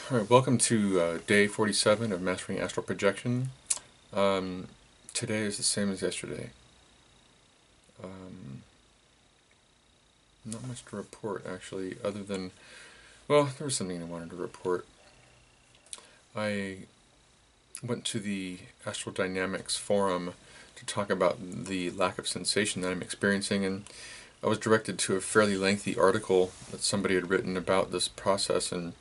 Alright, welcome to day 47 of Mastering Astral Projection. Today is the same as yesterday. Not much to report, actually, other than, well, there was something I wanted to report. I went to the Astral Dynamics forum to talk about the lack of sensation that I'm experiencing, and I was directed to a fairly lengthy article that somebody had written about this process, and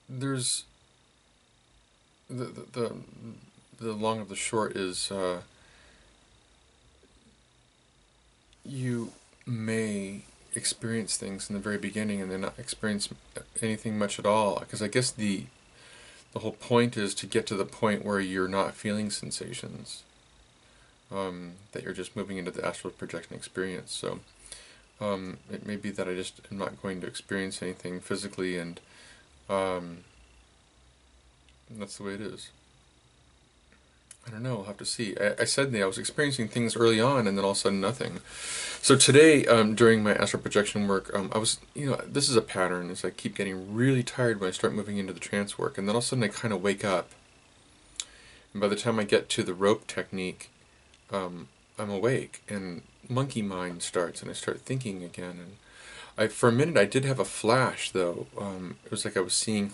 there's the long of the short is you may experience things in the very beginning and then not experience anything much at all, because I guess the whole point is to get to the point where you're not feeling sensations, that you're just moving into the astral projection experience. So it may be that I just am not going to experience anything physically, and that's the way it is. I don't know, we'll have to see. I said that I was experiencing things early on and then all of a sudden nothing. So today, during my astral projection work, I was, this is a pattern, is I keep getting really tired when I start moving into the trance work, and then all of a sudden I kind of wake up. And by the time I get to the rope technique, I'm awake, and monkey mind starts, and I start thinking again. And for a minute I did have a flash, though. It was like I was seeing,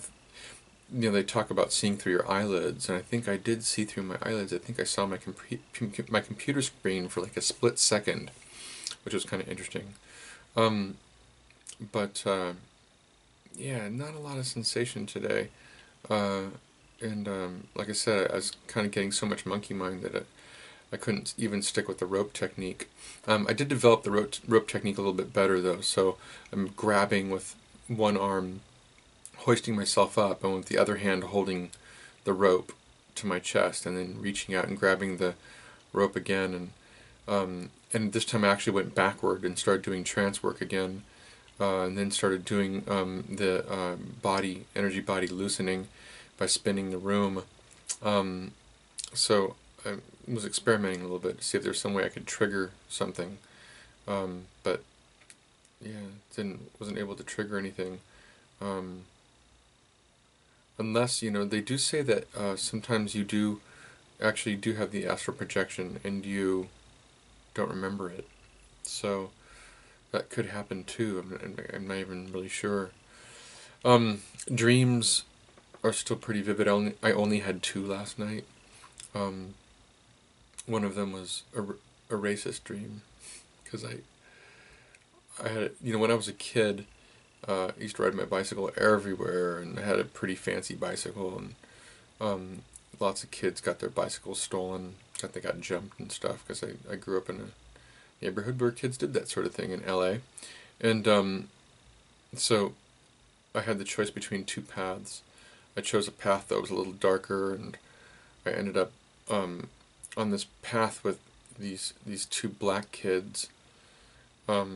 they talk about seeing through your eyelids, and I think I did see through my eyelids. I think I saw my computer screen for like a split second, which was kind of interesting. But yeah, not a lot of sensation today. And like I said, I was kind of getting so much monkey mind that I couldn't even stick with the rope technique. I did develop the rope technique a little bit better, though, so I'm grabbing with one arm, hoisting myself up, and with the other hand holding the rope to my chest, and then reaching out and grabbing the rope again. And this time I actually went backward and started doing trance work again, and then started doing the energy body loosening by spinning the room. So I was experimenting a little bit to see if there's some way I could trigger something, but yeah, wasn't able to trigger anything. Unless, they do say that sometimes you do have the astral projection and you don't remember it. So that could happen too. I'm not even really sure. Dreams are still pretty vivid. I only had 2 last night. One of them was a racist dream, because I had, when I was a kid, I used to ride my bicycle everywhere, and I had a pretty fancy bicycle, and lots of kids got their bicycles stolen, they got jumped and stuff, because I grew up in a neighborhood where kids did that sort of thing in LA. And so I had the choice between 2 paths. I chose a path that was a little darker, and I ended up on this path with these 2 black kids.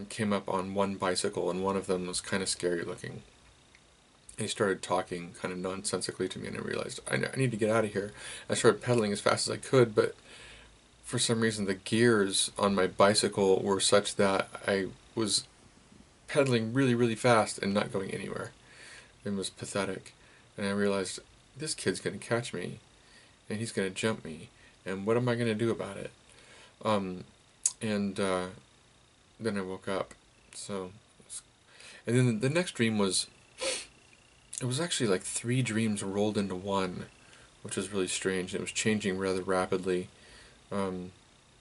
Came up on one bicycle, and one of them was kind of scary looking. He started talking kind of nonsensically to me, and I realized I need to get out of here. I started pedaling as fast as I could, but for some reason the gears on my bicycle were such that I was pedaling really, really fast and not going anywhere. It was pathetic. And I realized, this kid's going to catch me, and he's going to jump me, and what am I going to do about it? Then I woke up. So, and then the next dream was, it was actually like 3 dreams rolled into one, which was really strange. It was changing rather rapidly. Not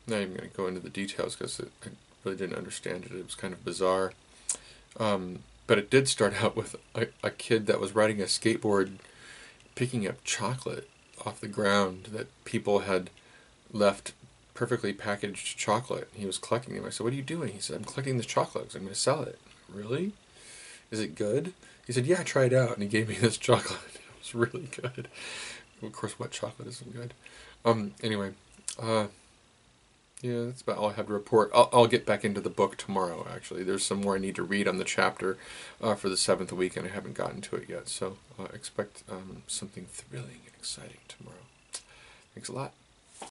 even going to go into the details, because I really didn't understand it. It was kind of bizarre. But it did start out with a kid that was riding a skateboard, picking up chocolate off the ground that people had left, perfectly packaged chocolate. He was collecting them. I said, "What are you doing?" He said, "I'm collecting this chocolate because I'm going to sell it." "Really? Is it good?" He said, "Yeah, try it out." And he gave me this chocolate. It was really good. Of course, wet chocolate isn't good. Anyway, yeah, that's about all I have to report. I'll get back into the book tomorrow, actually. There's some more I need to read on the chapter for the 7th week, and I haven't gotten to it yet. So expect something thrilling and exciting tomorrow. Thanks a lot.